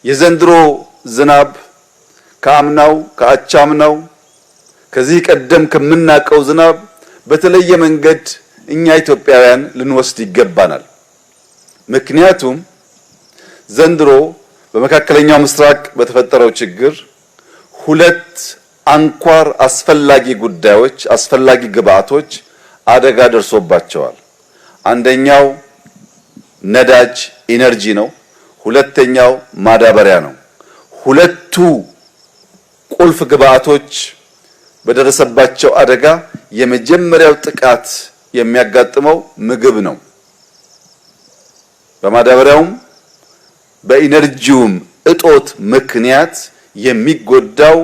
የዘንድሮ ዝናብ ከአምናው ከአቻምናው ከዚህ ቀደም ከምናቀው ዝናብ በተለየ መንገድ እኛ ኢትዮጵያውያን ልንወስድ ይገባናል። ምክንያቱም ዘንድሮ በመካከለኛው ምስራቅ በተፈጠረው ችግር ሁለት አንኳር አስፈላጊ ጉዳዮች አስፈላጊ ግብአቶች አደጋ ደርሶባቸዋል። አንደኛው ነዳጅ ኢነርጂ ነው። ሁለተኛው ማዳበሪያ ነው። ሁለቱ ቁልፍ ግብአቶች በደረሰባቸው አደጋ የመጀመሪያው ጥቃት የሚያጋጥመው ምግብ ነው። በማዳበሪያውም በኢነርጂውም እጦት ምክንያት የሚጎዳው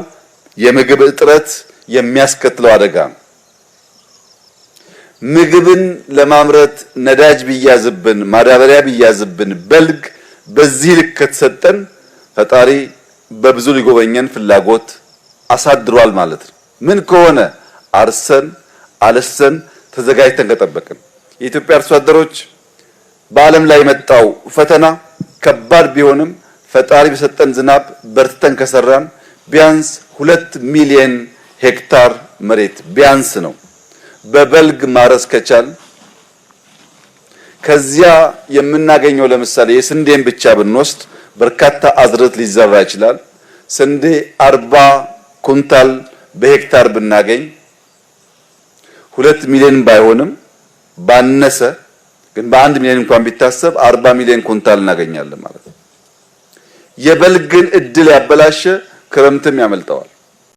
የምግብ እጥረት የሚያስከትለው አደጋ ነው። ምግብን ለማምረት ነዳጅ ቢያዝብን ማዳበሪያ ቢያዝብን በልግ በዚህ ልክ ከተሰጠን ፈጣሪ በብዙ ሊጎበኘን ፍላጎት አሳድሯል ማለት ነው። ምን ከሆነ አርሰን አለሰን ተዘጋጅተን ከጠበቅን የኢትዮጵያ አርሶ አደሮች በዓለም ላይ የመጣው ፈተና ከባድ ቢሆንም ፈጣሪ በሰጠን ዝናብ በርትተን ከሰራን ቢያንስ 2 ሚሊዮን ሄክታር መሬት ቢያንስ ነው በበልግ ማረስ ከቻል ከዚያ የምናገኘው ለምሳሌ የስንዴን ብቻ ብንወስድ በርካታ አዝርዕት ሊዘራ ይችላል። ስንዴ 40 ኩንታል በሄክታር ብናገኝ 2 ሚሊዮን ባይሆንም ባነሰ ግን በ1 ሚሊዮን እንኳን ቢታሰብ 40 ሚሊዮን ኩንታል እናገኛለን ማለት ነው። የበልግን እድል ያበላሸ ክረምትም ያመልጠዋል።